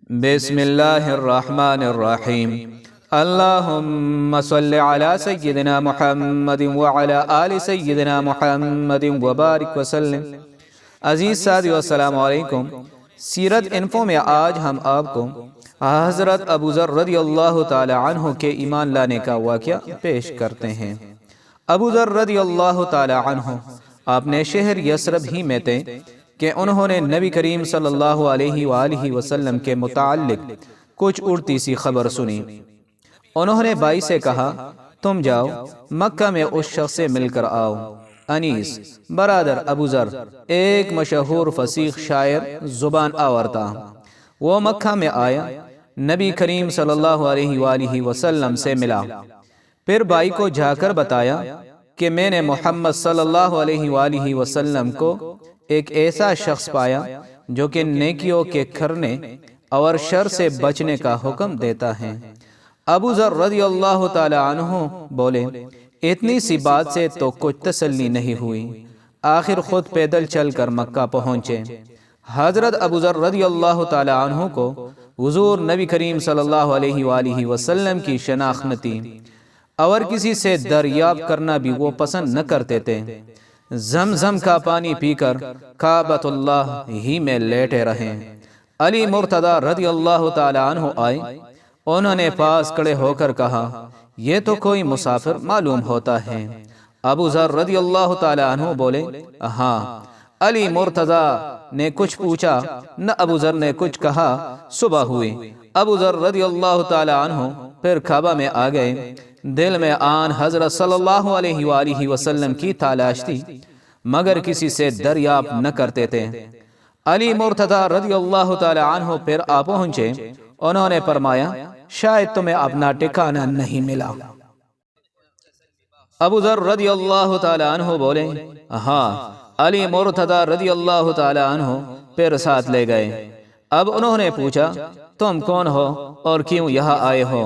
بسم اللہ الرحمن الرحیم اللہم صل علی سیدنا محمد وعلی آل سیدنا محمد وبارک وسلم۔ عزیز ساتھیو السلام علیکم۔ سیرت انفو میں آج ہم آپ کو حضرت ابو ذر رضی اللہ تعالی عنہ کے ایمان لانے کا واقعہ پیش کرتے ہیں۔ ابو ذر رضی اللہ تعالی عنہ اپنے شہر یثرب ہی میں تھے کہ انہوں نے نبی کریم صلی اللہ علیہ وآلہ وسلم کے متعلق کچھ اڑتی سی خبر سنی۔ انہوں نے بھائی سے کہا، تم جاؤ مکہ میں اس شخص سے مل کر آؤ۔ انیس برادر ابو ذر ایک مشہور فصیح شاعر زبان آور تھا۔ وہ مکہ میں آیا، نبی کریم صلی اللہ علیہ وآلہ وسلم سے ملا، پھر بھائی کو جا کر بتایا کہ میں نے محمد صلی اللہ علیہ وآلہ وسلم کو ایک ایسا شخص پایا جو کہ نیکیوں کے کرنے اور شر سے بچنے کا حکم دیتا ہے۔ ابو ذر رضی اللہ تعالی عنہ بولے، اتنی سی بات سے تو کچھ تسلی نہیں ہوئی، آخر خود پیدل چل کر مکہ پہنچے۔ حضرت ابو ذر رضی اللہ تعالی عنہ کو حضور نبی کریم صلی اللہ علیہ وآلہ وسلم کی شناخت نہ تھی اور کسی سے دریافت کرنا بھی وہ پسند نہ کرتے تھے۔ زمزم کا پانی پی کر کعبۃ اللہ ہی میں لیٹے رہے۔ علی مرتضی رضی اللہ تعالی عنہ آئے، انہوں نے پاس کھڑے ہو کر کہا، یہ تو کوئی مسافر معلوم ہوتا ہے۔ ابو ذر رضی اللہ تعالی عنہ بولے، ہاں۔ علی مرتضی نے کچھ پوچھا نہ ابو ذر نے کچھ کہا۔ صبح ہوئی، ابو ذر رضی اللہ تعالی عنہ پھر کعبہ میں آ گئے۔ دل میں آن حضرت صلی اللہ علیہ وآلہ وسلم کی تلاش تھی، مگر کسی سے دریافت نہ کرتے تھے۔ علی مرتضی رضی اللہ تعالی عنہ پھر آ پہنچے، انہوں نے فرمایا، شاید تمہیں اپنا ٹھکانہ نہیں ملا۔ ابو ذر رضی اللہ تعالی عنہ بولے، ہاں۔ علی مرتضی رضی اللہ تعالی عنہ پھر ساتھ لے گئے۔ اب انہوں نے پوچھا، تم کون ہو اور کیوں یہاں آئے ہو؟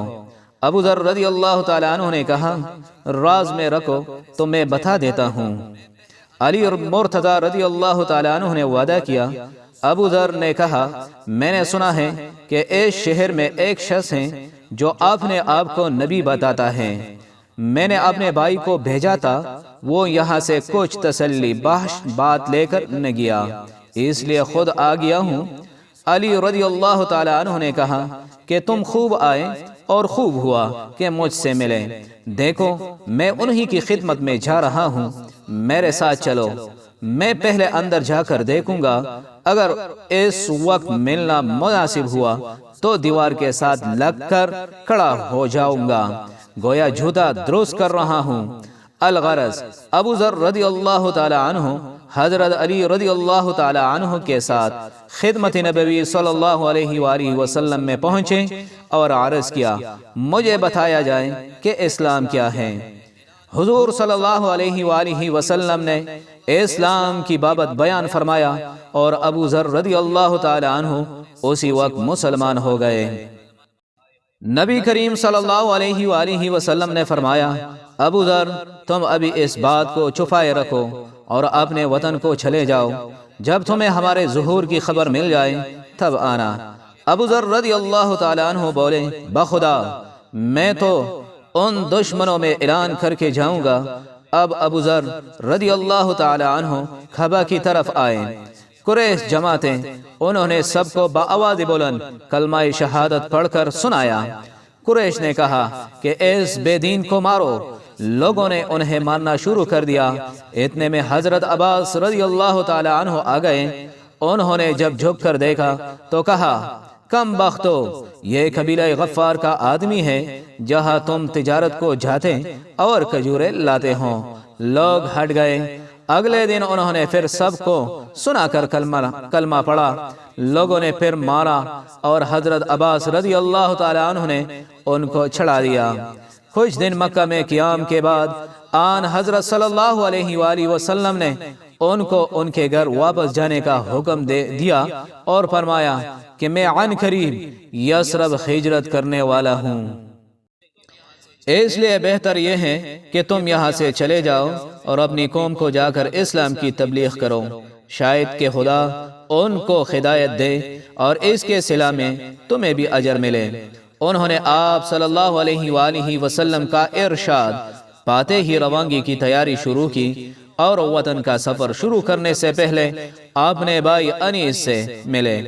ابو ذر رضی اللہ تعالی عنہ نے کہا، راز میں رکھو تو میں بتا دیتا ہوں۔ علی مرتضی رضی اللہ تعالی عنہ نے وعدہ کیا۔ ابو ذر نے کہا، میں نے سنا ہے کہ اس شہر میں ایک شخص ہے جو اپنے آپ کو نبی بتاتا ہے۔ میں نے اپنے بھائی کو بھیجا تھا، وہ یہاں سے کچھ تسلی بخش بات لے کر نہ گیا، اس لیے خود آ گیا ہوں۔ علی رضی اللہ تعالی عنہ نے کہا کہ تم خوب آئے اور خوب ہوا کہ مجھ سے ملے۔ دیکھو میں انہی کی خدمت میں جا رہا ہوں، میرے ساتھ چلو۔ میں پہلے اندر جا کر دیکھوں گا، اگر اس وقت ملنا مناسب ہوا تو دیوار کے ساتھ لگ کر کھڑا ہو جاؤں گا، گویا جھوٹا درست کر رہا ہوں۔ الغرض ابو ذر رضی اللہ تعالی عنہ حضرت علی رضی اللہ تعالی عنہ کے ساتھ خدمت نبوی صلی اللہ علیہ وآلہ وسلم میں پہنچے اور عرض کیا، مجھے بتایا جائے کہ اسلام کیا ہے۔ حضور صلی اللہ علیہ وآلہ وسلم نے اسلام کی بابت بیان فرمایا اور ابو ذر رضی اللہ تعالی عنہ اسی وقت مسلمان ہو گئے۔ نبی کریم صلی اللہ علیہ وآلہ وسلم نے فرمایا، ابو ذر تم ابھی اس بات کو چھپائے رکھو اور اپنے وطن کو چلے جاؤ، جب تمہیں ہمارے ظہور کی خبر مل جائے تب آنا۔ ابو ذر رضی اللہ تعالی عنہ بولے، بخدا میں تو ان دشمنوں میں اعلان کر کے جاؤں گا۔ اب ابو ذر رضی اللہ تعالی عنہ کعبہ کی طرف آئے۔ قریش جماعتیں، انہوں نے سب کو بآواز بلند کلمہ شہادت پڑھ کر سنایا۔ قریش نے کہا کہ اس بے دین کو مارو۔ لوگوں نے انہیں مارنا شروع کر دیا۔ اتنے میں حضرت عباس رضی اللہ تعالی عنہ آ گئے۔ انہوں نے جب جھک کر دیکھا تو کہا، کم بختو، یہ قبیلہ غفار کا آدمی ہے، جہاں تم تجارت کو جاتے اور کھجورے لاتے ہوں۔ لوگ ہٹ گئے۔ اگلے دن انہوں نے پھر سب کو سنا کر کلمہ پڑھا۔ لوگوں نے پھر مارا اور حضرت عباس رضی اللہ تعالی عنہ نے ان کو چھڑا دیا۔ کچھ دن مکہ میں قیام کے بعد آن حضرت صلی اللہ علیہ وآلہ وسلم نے ان کو ان کے گھر واپس جانے کا حکم دیا اور فرمایا کہ میں عن قریب یثرب ہجرت کرنے والا ہوں، اس لیے بہتر یہ ہے کہ تم یہاں سے چلے جاؤ اور اپنی قوم کو جا کر اسلام کی تبلیغ کرو، شاید کہ خدا ان کو ہدایت دے اور اس کے صلہ میں تمہیں بھی اجر ملے۔ انہوں نے آپ صلی اللہ علیہ وآلہ وسلم کا ارشاد پاتے ہی روانگی کی تیاری شروع کی، اور وطن کا سفر شروع کرنے سے پہلے آپ نے بھائی انیس سے ملے۔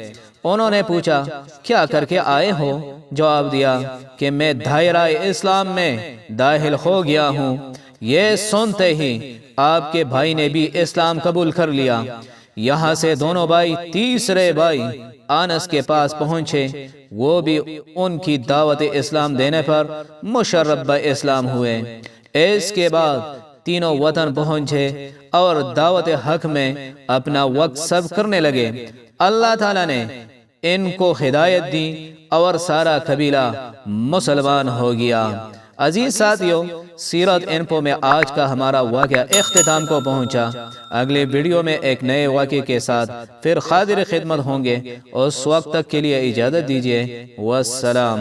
انہوں نے پوچھا کیا کر کے آئے ہو؟ جواب دیا کہ میں دائرہ اسلام میں داخل ہو گیا ہوں۔ یہ سنتے ہی آپ کے بھائی نے بھی اسلام قبول کر لیا۔ یہاں سے دونوں بھائی تیسرے بھائی انس کے پاس پہنچے، وہ بھی ان کی دعوت اسلام دینے پر مشرب اسلام ہوئے۔ اس کے بعد تینوں وطن پہنچے اور دعوت حق میں اپنا وقت صرف کرنے لگے۔ اللہ تعالیٰ نے ان کو ہدایت دی اور سارا قبیلہ مسلمان ہو گیا۔ عزیز ساتھیو، سیرت انفو میں آج کا ہمارا واقعہ اختتام کو پہنچا۔ اگلے ویڈیو میں ایک نئے واقعے کے ساتھ پھر حاضر خدمت ہوں گے۔ اس وقت تک کے لیے اجازت دیجیے، والسلام۔